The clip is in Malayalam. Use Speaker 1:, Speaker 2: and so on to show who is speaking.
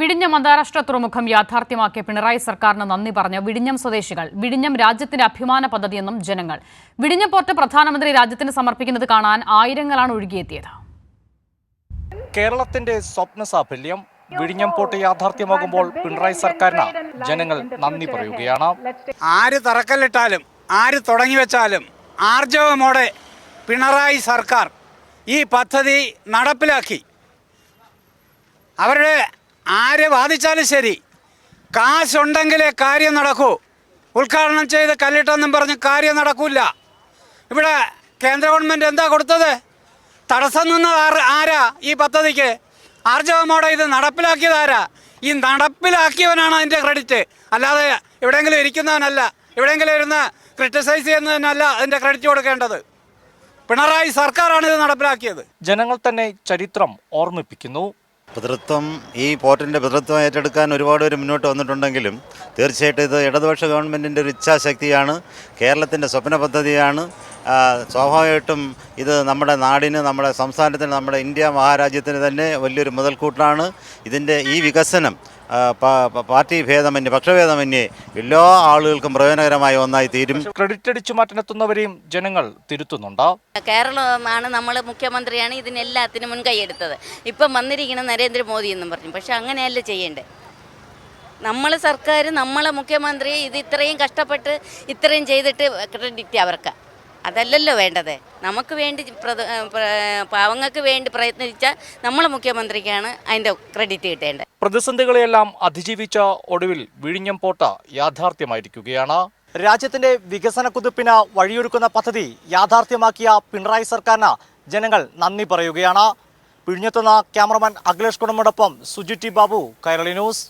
Speaker 1: വിഴിഞ്ഞം അന്താരാഷ്ട്ര തുറമുഖം യാഥാർത്ഥ്യമാക്കിയ പിണറായി സർക്കാരിന് നന്ദി പറഞ്ഞ വിഴിഞ്ഞം സ്വദേശികൾ. വിഴിഞ്ഞം രാജ്യത്തിന്റെ അഭിമാന പദ്ധതിയെന്നും ജനങ്ങൾ. വിഴിഞ്ഞം പോർട്ട് പ്രധാനമന്ത്രി രാജ്യത്തിന് സമർപ്പിക്കുന്നത് കാണാൻ ആയിരങ്ങളാണ് ഒഴുകിയെത്തിയത്.
Speaker 2: കേരളത്തിന്റെ സ്വപ്ന സാഫല്യം വിഴിഞ്ഞം പോർട്ട് യാഥാർത്ഥ്യമാകുമ്പോൾ പിണറായി സർക്കാരിന് ജനങ്ങൾ നന്ദി പറയുകയാണ്.
Speaker 3: ആര് തറക്കല്ലിട്ടാലും ആര് തുടങ്ങി വെച്ചാലും ആർജവമോടെ പിണറായി സർക്കാർ ഈ പദ്ധതി നടപ്പിലാക്കി. അവരുടെ ആര് വാദിച്ചാലും ശരി, കാശുണ്ടെങ്കിലേ കാര്യം നടക്കൂ. ഉദ്ഘാടനം ചെയ്ത് കല്ലിട്ടെന്നും പറഞ്ഞ് കാര്യം നടക്കില്ല. ഇവിടെ കേന്ദ്ര ഗവൺമെൻറ് എന്താ കൊടുത്തത്? തടസ്സം നിന്ന ആരാ ഈ പദ്ധതിക്ക്? ആർജവമോടെ ഇത് നടപ്പിലാക്കിയതാരാ? ഈ നടപ്പിലാക്കിയവനാണ് അതിൻ്റെ ക്രെഡിറ്റ്, അല്ലാതെ എവിടെയെങ്കിലും ഇരിക്കുന്നവനല്ല. എവിടെയെങ്കിലും ഇരുന്ന് ക്രിട്ടിസൈസ് ചെയ്യുന്നതിനല്ല അതിൻ്റെ ക്രെഡിറ്റ് കൊടുക്കേണ്ടത്. പിണറായി സർക്കാരാണ് ഇത് നടപ്പിലാക്കിയത്.
Speaker 2: ജനങ്ങൾ തന്നെ ചരിത്രം ഓർമ്മിപ്പിക്കുന്നു.
Speaker 4: പിതൃത്വം, ഈ പോർട്ടിൻ്റെ പിതൃത്വം ഏറ്റെടുക്കാൻ ഒരുപാട് പേര് മുന്നോട്ട് വന്നിട്ടുണ്ടെങ്കിലും തീർച്ചയായിട്ടും ഇത് ഇടതുപക്ഷ ഗവൺമെൻറ്റിൻ്റെ ഒരു ഇച്ഛാശക്തിയാണ്, കേരളത്തിൻ്റെ സ്വപ്ന പദ്ധതിയാണ്. സ്വാഭാവികമായിട്ടും ഇത് നമ്മുടെ നാടിന്, നമ്മുടെ സംസ്ഥാനത്തിന്, നമ്മുടെ ഇന്ത്യ മഹാരാജ്യത്തിന് തന്നെ വലിയൊരു മുതൽക്കൂട്ടാണ്. ഇതിൻ്റെ ഈ വികസനം പാർട്ടി ഭേദമന്യേ, പക്ഷഭേദമന്യേ എല്ലാ ആളുകൾക്കും പ്രയോജനകരമായ ഒന്നായി തീരും.
Speaker 2: ക്രെഡിറ്റ് അടിച്ചു മാറ്റാനെത്തുന്നവരെയും ജനങ്ങൾ തിരുത്തുന്നുണ്ട്.
Speaker 5: കേരളമാണ്, നമ്മൾ മുഖ്യമന്ത്രിയാണ് ഇതിനെല്ലാത്തിനും മുൻകൈയെടുത്തത്. ഇപ്പം വന്നിരിക്കണം നരേന്ദ്രമോദി എന്നും പറഞ്ഞു. പക്ഷെ അങ്ങനെയല്ല ചെയ്യേണ്ടത്. നമ്മളെ സർക്കാർ, നമ്മളെ മുഖ്യമന്ത്രി ഇത് ഇത്രയും കഷ്ടപ്പെട്ട് ഇത്രയും ചെയ്തിട്ട് ക്രെഡിറ്റ് അവർക്ക് അതല്ലല്ലോ വേണ്ടത്. നമുക്ക് വേണ്ടി പാവങ്ങൾക്ക് വേണ്ടി പ്രയത്നിച്ച നമ്മളെ മുഖ്യമന്ത്രിക്കാണ് അതിൻ്റെ ക്രെഡിറ്റ് കിട്ടേണ്ടത്.
Speaker 2: പ്രതിസന്ധികളെല്ലാം അതിജീവിച്ച ഒടുവിൽ വിഴിഞ്ഞം പോർട്ട് യാഥാർത്ഥ്യമായിരിക്കുകയാണ്. രാജ്യത്തിന്റെ വികസന കുതിപ്പിന് വഴിയൊരുക്കുന്ന പദ്ധതി യാഥാർത്ഥ്യമാക്കിയ പിണറായി സർക്കാരിന് ജനങ്ങൾ നന്ദി പറയുകയാണ്. വിഴിഞ്ഞത്തുനിന്ന് ക്യാമറമാൻ അഖിലേഷ് കുടുംബോടൊപ്പം സുജിറ്റി ബാബു, കൈരളി ന്യൂസ്.